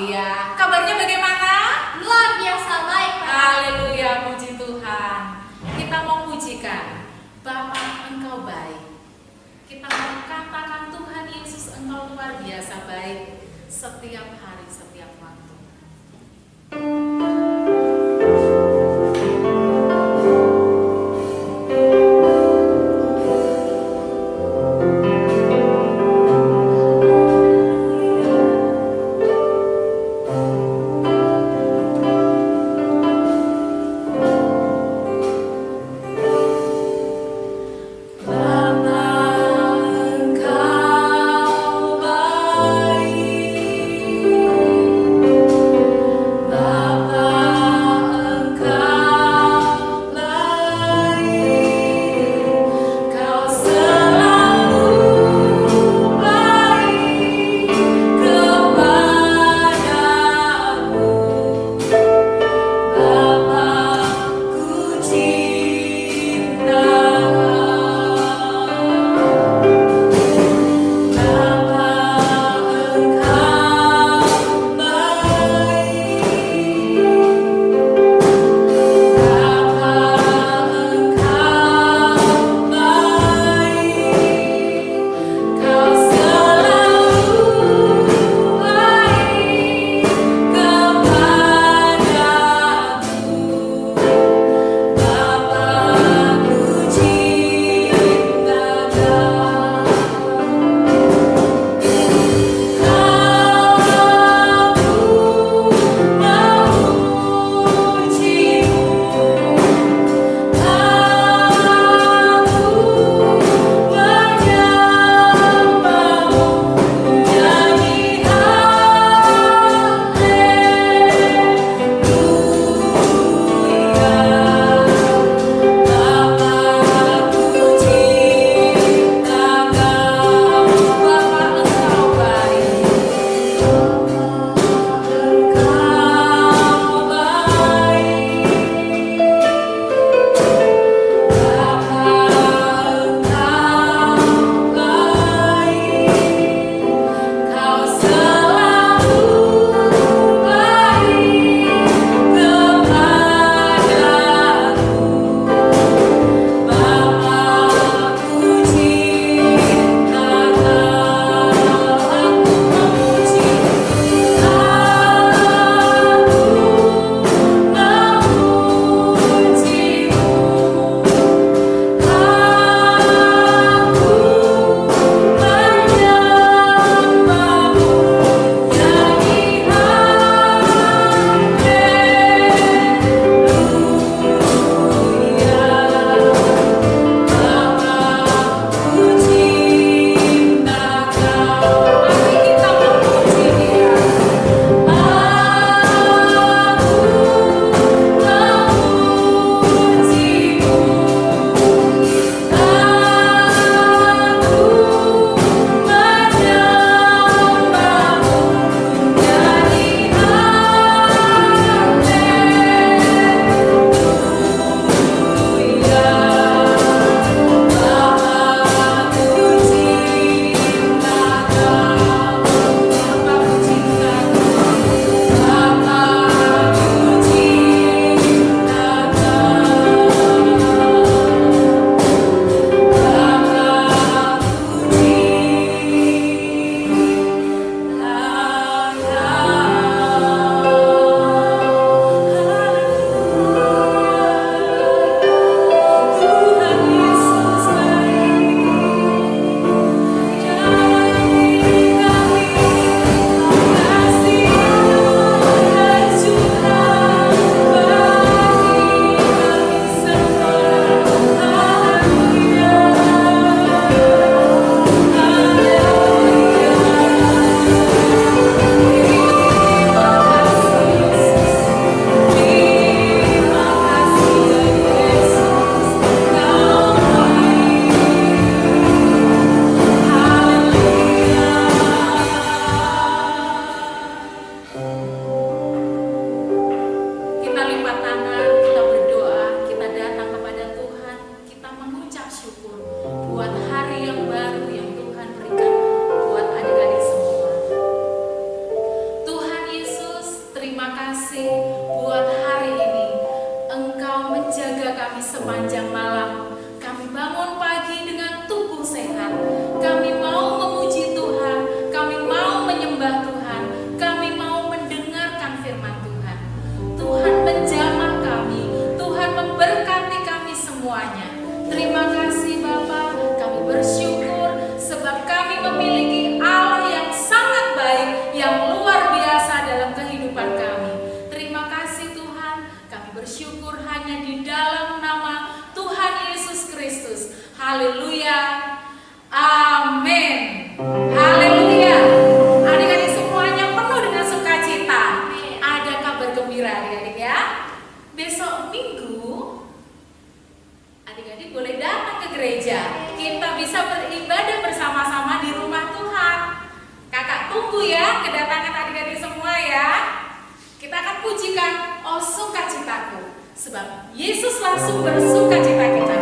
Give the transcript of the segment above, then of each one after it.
iya. Kabarnya bagaimana? Luar biasa baik, Pak. Haleluya, puji Tuhan. Kita mau pujikan Bapa, Engkau baik. Kita mau katakan Tuhan Yesus, Engkau luar biasa baik setiap hari, setiap waktu. Engkau kasih buat hari ini. Engkau menjaga kami sepanjang malam. Kami bangun pagi dengan tubuh sehat. Kami mau memuji Tuhan, kami mau menyembah Tuhan, kami mau mendengarkan firman Tuhan. Tuhan menjamah kami, Tuhan memberkati kami semuanya. Terima kasih Bapa, kami bersyukur sebab kami memiliki Allah yang sangat baik, yang luar biasa dalam kehidupan kami. Terima kasih Tuhan, kami bersyukur hanya di dalam nama Tuhan Yesus Kristus. Haleluya. Amin. Haleluya. Adik-adik semuanya penuh dengan sukacita. Ada kabar gembira adik-adik ya. Besok Minggu adik-adik boleh datang ke gereja. Kita bisa beribadah bersama-sama di rumah Tuhan. Kakak tunggu ya kedatangan adik-adik semua ya. Kita akan pujikan "Oh sukacitaku", sebab Yesuslah sumber sukacita kita.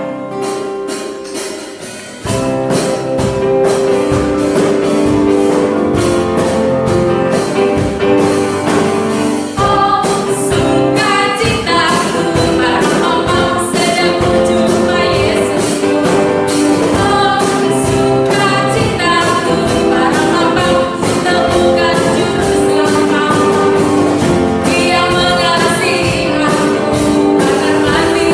Dia mengasihi aku, karena mati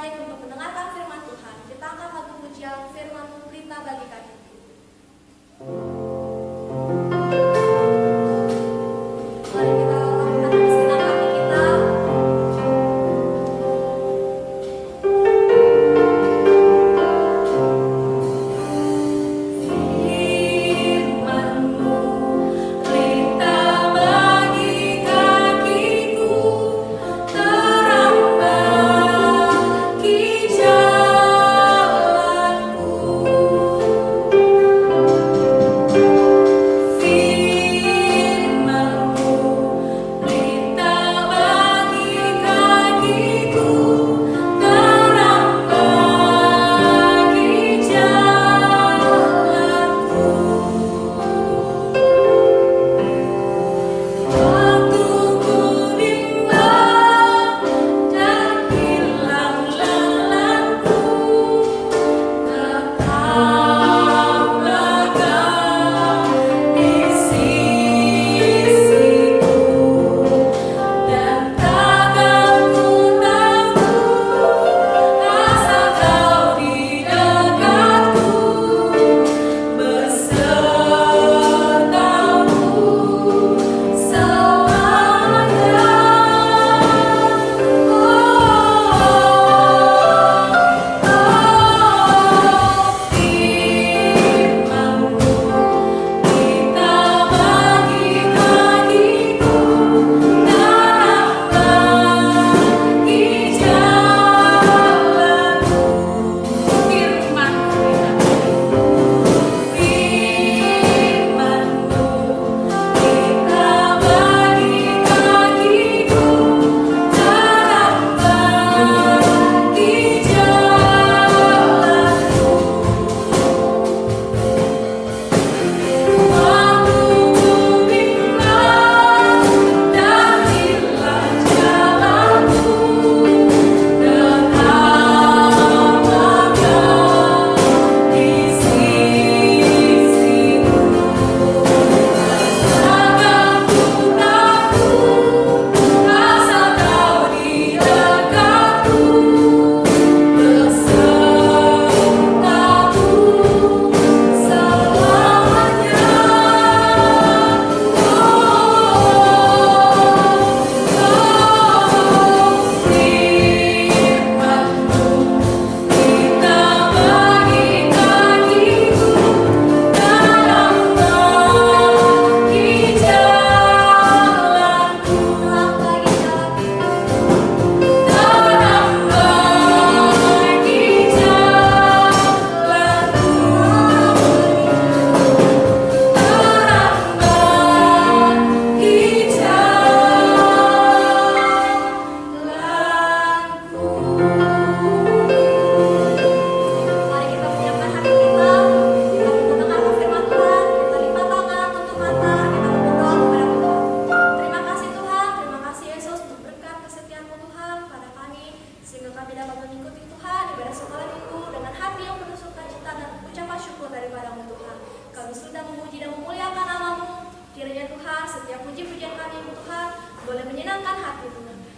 baik untuk mendengarkan firman Tuhan. Kita angkat lagu pujian firman-Mu berita bagi kami. Mari kita lakukan di segenap hati kita.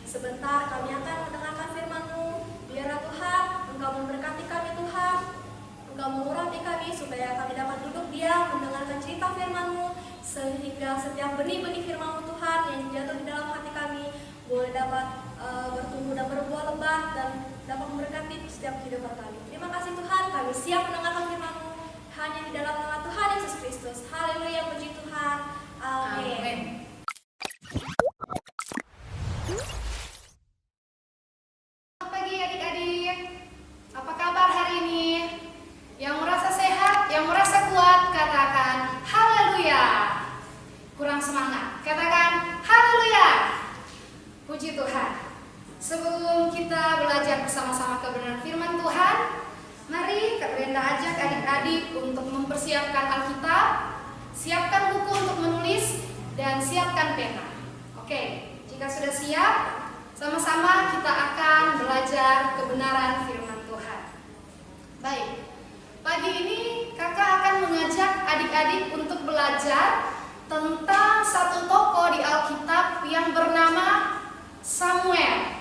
Sebentar kami akan mendengarkan firman-Mu. Biarlah Tuhan, Engkau memberkati kami Tuhan. Engkau mengurapi kami supaya kami dapat duduk diam mendengarkan cerita firman-Mu, sehingga setiap benih-benih firman-Mu Tuhan yang jatuh di dalam hati kami boleh dapat bertumbuh dan berbuah lebat dan dapat memberkati setiap kehidupan kami. Terima kasih Tuhan, kami siap mendengarkan firman-Mu hanya di dalam nama Tuhan Yesus Kristus. Haleluya, puji Tuhan. Amin. Selamat pagi adik-adik. Apa kabar hari ini? Yang merasa sehat, yang merasa kuat, katakan haleluya. Kurang semangat, katakan haleluya. Puji Tuhan. Sebelum kita belajar bersama-sama kebenaran firman Tuhan, mari Kak Brenda ajak adik-adik untuk mempersiapkan Alkitab, siapkan buku untuk menulis, dan siapkan pena. Oke, jika sudah siap, sama-sama kita akan belajar kebenaran firman Tuhan. Baik, pagi ini kakak akan mengajak adik-adik untuk belajar tentang satu tokoh di Alkitab yang bernama Samuel.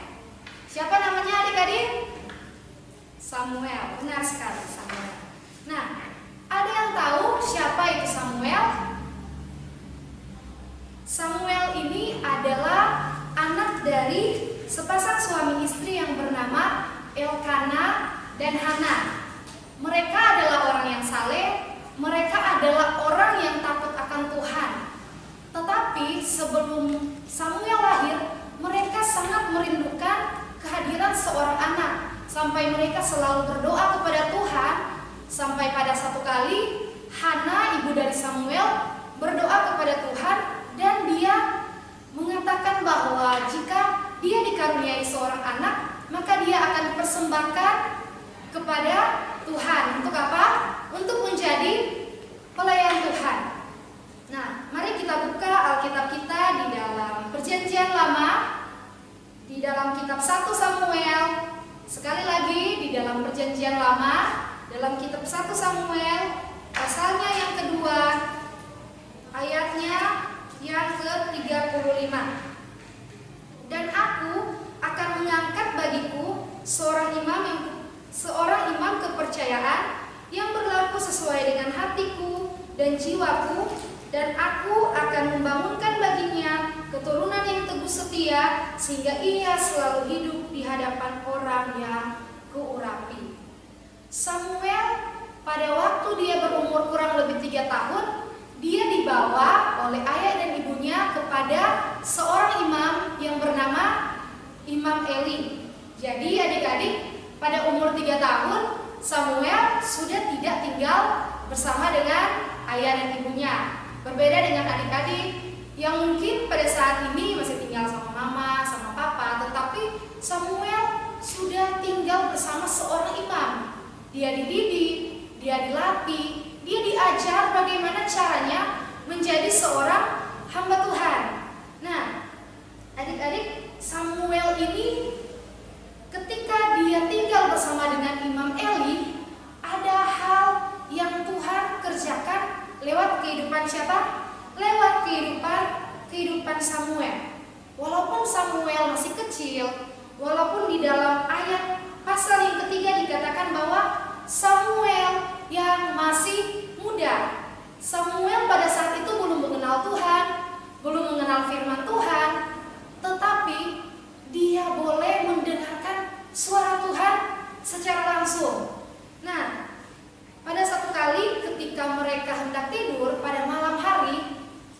Siapa namanya adik-adik? Samuel, benar sekali Samuel. Nah, ada yang tahu siapa itu Samuel? Samuel ini adalah anak dari sepasang suami istri yang bernama Elkana dan Hana. Mereka adalah orang yang saleh, mereka adalah orang yang takut akan Tuhan. Tetapi sebelum Samuel lahir, mereka sangat merindukan kehadiran seorang anak. Sampai mereka selalu berdoa kepada Tuhan. Sampai pada satu kali Hana, ibu dari Samuel, berdoa kepada Tuhan. Dan dia mengatakan bahwa jika dia dikaruniai seorang anak, maka dia akan dipersembahkan kepada Tuhan. Untuk apa? Untuk menjadi pelayan Tuhan. Nah, mari kita buka Alkitab kita di dalam Perjanjian Lama, di dalam kitab 1 Samuel. Sekali lagi di dalam Perjanjian Lama, dalam kitab 1 Samuel, pasalnya yang kedua, ayatnya yang ke-35. Dan aku akan mengangkat bagiku seorang imam kepercayaan yang berlaku sesuai dengan hatiku dan jiwaku, dan aku akan membangunkan baginya keturunan yang teguh setia, sehingga ia selalu hidup di hadapan orang yang kuurapi. Samuel pada waktu dia berumur kurang lebih 3 tahun, dia dibawa oleh ayah dan ibunya kepada seorang imam yang bernama Imam Eli. Jadi adik-adik, pada umur 3 tahun Samuel sudah tidak tinggal bersama dengan ayah dan ibunya. Berbeda dengan adik-adik yang mungkin pada saat ini masih tinggal sama mama, sama papa, tetapi Samuel sudah tinggal bersama seorang imam. Dia dididik, dia dilatih, dia diajar bagaimana caranya menjadi seorang hamba Tuhan. Nah, adik-adik, Samuel ini ketika dia tinggal bersama dengan Imam Eli, ada hal yang Tuhan kerjakan lewat kehidupan siapa? Lewat kehidupan Samuel. Walaupun Samuel masih kecil, walaupun di dalam ayat pasal yang ketiga dikatakan bahwa Samuel yang masih muda. Samuel pada saat itu belum mengenal Tuhan, belum mengenal firman Tuhan, tetapi dia boleh mendengarkan suara Tuhan secara langsung. Nah, pada satu kali ketika mereka hendak tidur pada malam hari,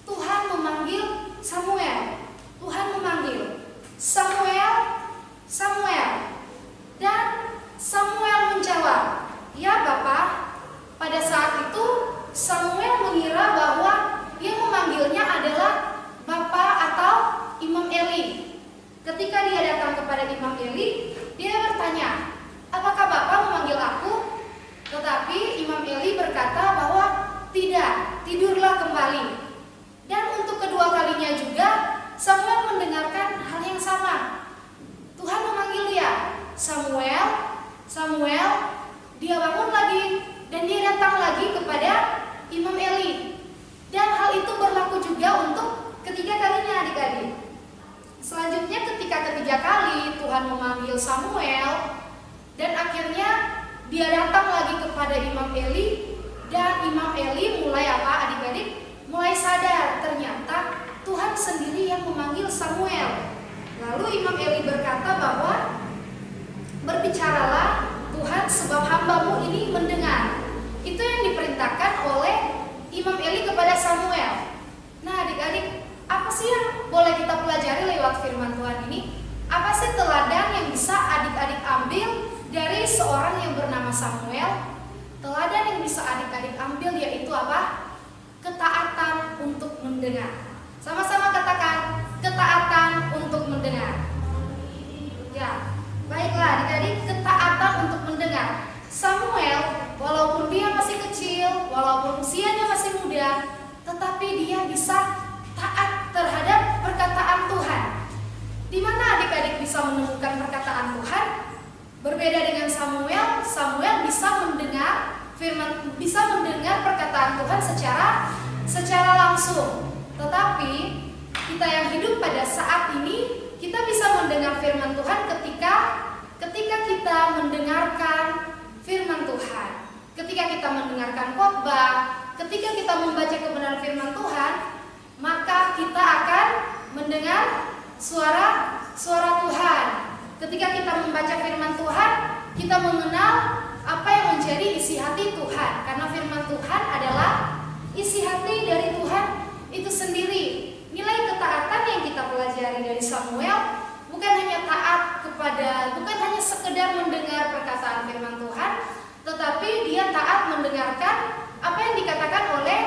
Tuhan memanggil Samuel. Tuhan memanggil Samuel, Samuel. Dan Samuel menjawab, "Ya Bapa." Pada saat itu Samuel mengira bahwa yang memanggilnya adalah Bapa atau Imam Eli. Ketika dia datang kepada Imam Eli, dia bertanya, "Apakah Bapa memanggil aku?" Tetapi Imam Eli berkata bahwa tidak, tidurlah kembali. Dan untuk kedua kalinya juga Samuel mendengarkan hal yang sama. Tuhan memanggil dia, "Samuel, Samuel." Dia bangun lagi dan dia datang lagi kepada Imam Eli. Dan hal itu berlaku juga untuk ketiga kalinya, adik-adik. Selanjutnya ketika ketiga kali Tuhan memanggil Samuel, dan akhirnya dia datang lagi kepada Imam Eli, dan Imam Eli mulai apa, adik-adik? Mulai sadar ternyata Tuhan sendiri yang memanggil Samuel. Lalu Imam Eli berkata bahwa, "Berbicaralah Tuhan, sebab hamba-Mu ini mendengar." Itu yang diperintahkan oleh Imam Eli kepada Samuel. Nah, adik-adik, apa sih yang boleh kita pelajari lewat firman Tuhan ini? Apa sih teladan yang bisa adik-adik ambil dari seorang yang bernama Samuel? Teladan yang bisa adik-adik ambil yaitu apa? Ketaatan untuk mendengar. Sama-sama katakan, ketaatan untuk mendengar. Ya, baiklah adik-adik, ketaatan untuk mendengar. Samuel, walaupun dia masih kecil, walaupun usianya masih muda, tetapi dia bisa taat terhadap perkataan Tuhan. Di mana adik-adik bisa menemukan perkataan Tuhan? Berbeda dengan Samuel, Samuel bisa mendengar bisa mendengar perkataan Tuhan secara langsung. Tetapi kita yang hidup pada saat ini, kita bisa mendengar firman Tuhan ketika kita mendengarkan ketika kita mendengarkan khotbah, ketika kita membaca kebenaran firman Tuhan, maka kita akan mendengar suara Tuhan. Ketika kita membaca firman Tuhan, kita mengenal apa yang menjadi isi hati Tuhan, karena firman Tuhan adalah isi hati dari Tuhan itu sendiri. Nilai ketaatan yang kita pelajari dari Samuel bukan hanya sekedar mendengar perkataan firman Tuhan, tetapi dia taat mendengarkan apa yang dikatakan oleh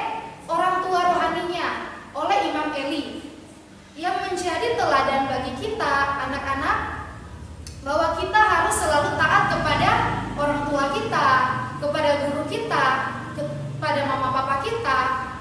orang tua rohaninya, oleh Imam Eli, yang menjadi teladan bagi kita anak-anak, bahwa kita harus selalu taat kepada orang tua kita, kepada guru kita, kepada mama papa kita,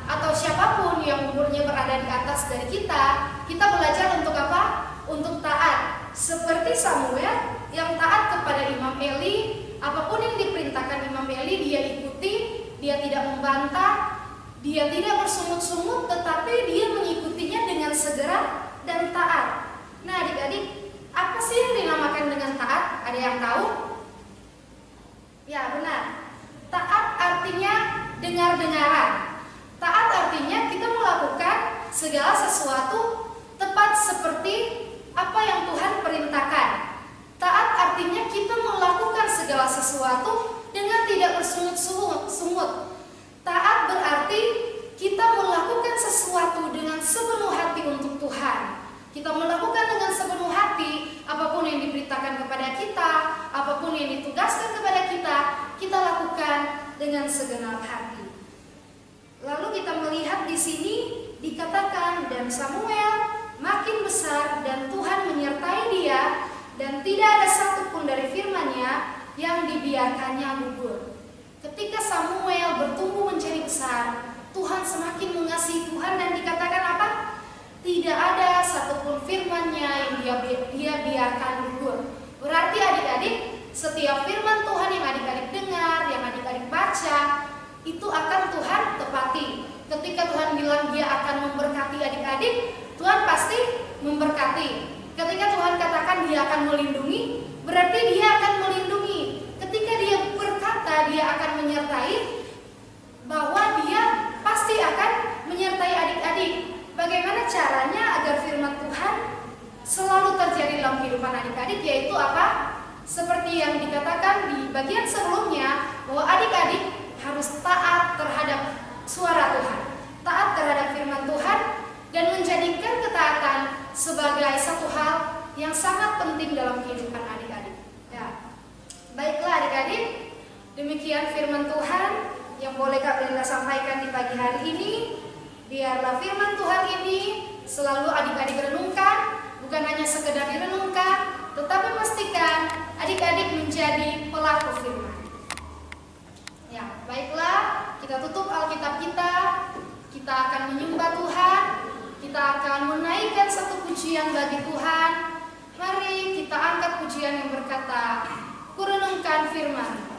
atau siapapun yang umurnya berada di atas dari kita. Kita belajar untuk apa? Untuk taat. Seperti Samuel yang taat kepada Imam Eli, apapun yang diperintahkan Imam Eli dia ikuti, dia tidak membantah, dia tidak bersungut-sungut, tetapi dia mengikutinya dengan segera dan taat. Nah adik-adik, apa sih yang dinamakan dengan taat? Ada yang tahu? Ya benar, taat artinya dengar-dengaran. Taat artinya kita melakukan segala sesuatu tepat seperti apa yang Tuhan perintahkan. Taat artinya kita melakukan segala sesuatu dengan tidak bersungut-sungut. Taat berarti kita melakukan sesuatu dengan sepenuh hati untuk Tuhan. Kita melakukan dengan sepenuh hati apapun yang diberitakan kepada kita, apapun yang ditugaskan kepada kita lakukan dengan segenap hati. Lalu kita melihat di sini dikatakan, dan Samuel makin besar dan Tuhan menyertai dia, dan tidak ada satupun dari firman-Nya yang dibiarkannya gugur. Ketika Samuel bertumbuh menjadi besar, Tuhan semakin mengasihi Tuhan, dan dikatakan apa? Tidak ada satupun firman-Nya yang dia biarkan gugur. Berarti adik-adik, setiap firman Tuhan yang adik-adik dengar, yang adik-adik baca, itu akan Tuhan tepati. Ketika Tuhan bilang dia akan memberkati adik-adik, Tuhan pasti memberkati. Ketika Tuhan katakan dia akan melindungi, berarti dia akan melindungi. Ketika dia berkata dia akan menyertai, bahwa dia pasti akan menyertai adik-adik. Bagaimana caranya agar firman Tuhan selalu terjadi dalam kehidupan adik-adik? Yaitu apa? Seperti yang dikatakan di bagian sebelumnya, bahwa adik-adik harus taat terhadap suara Tuhan, taat terhadap firman Tuhan, dan menjadikan ketaatan sebagai satu hal yang sangat penting dalam kehidupan adik-adik. Ya. Baiklah adik-adik, demikian firman Tuhan yang boleh Kak Brenda sampaikan di pagi hari ini. Biarlah firman Tuhan ini selalu adik-adik renungkan, bukan hanya sekedar direnungkan, tetapi pastikan adik-adik menjadi pelaku firman. Ya, baiklah, kita tutup Alkitab kita akan menyembah Tuhan, kita akan menaikkan satu pujian bagi Tuhan. Mari kita angkat pujian yang berkata, "Kurenungkan firman."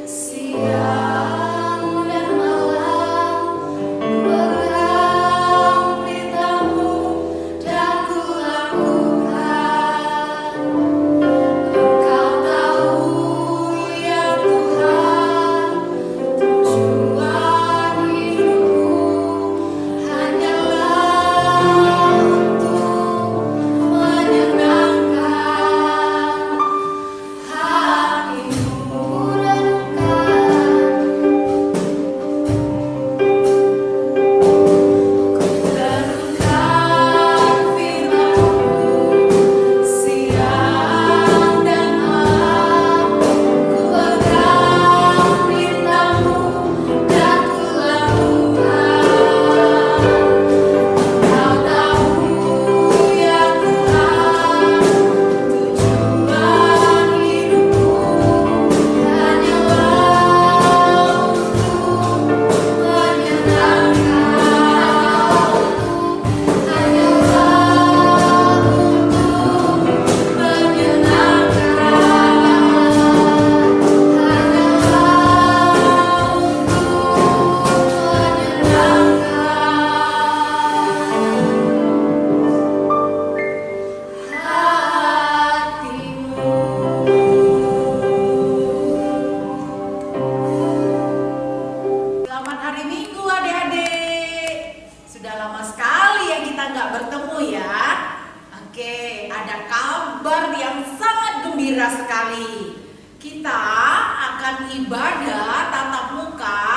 Siang dan malam, berang beritamu sekali. Kita akan ibadah tatap muka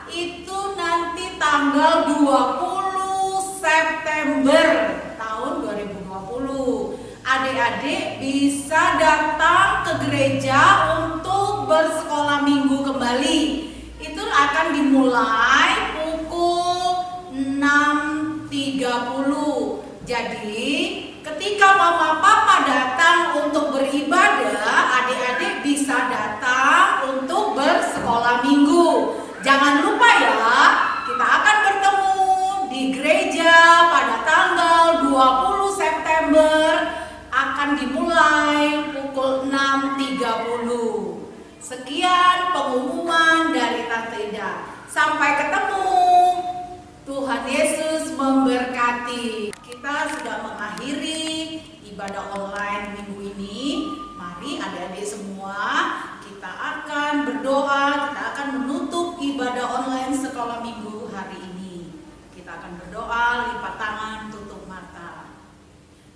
itu nanti tanggal 20 September tahun 2020. Adik-adik bisa datang ke gereja untuk bersekolah minggu kembali. Itu akan dimulai pukul 6.30. Jadi ketika mama papa datang untuk beribadah, adik-adik bisa datang untuk bersekolah minggu. Jangan lupa ya, kita akan bertemu di gereja pada tanggal 20 September, akan dimulai pukul 6.30. Sekian pengumuman dari Tante Ida. Sampai ketemu. Tuhan Yesus memberkati. Kita sudah mengakhiri ibadah online minggu ini. Mari adik-adik semua, kita akan berdoa, kita akan menutup ibadah online sekolah minggu hari ini. Kita akan berdoa, lipat tangan, tutup mata.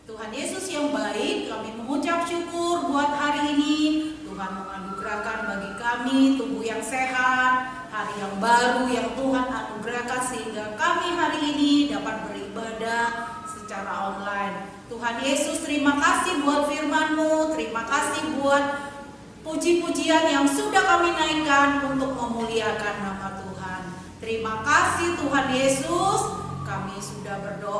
Tuhan Yesus yang baik, kami mengucap syukur buat hari ini. Tuhan menganugerahkan bagi kami tubuh yang sehat, hari yang baru yang Tuhan anugerahkan sehingga kami hari ini dapat beribadah secara online. Tuhan Yesus, terima kasih buat firman-Mu, terima kasih buat puji-pujian yang sudah kami naikkan untuk memuliakan nama Tuhan. Terima kasih Tuhan Yesus, kami sudah berdoa.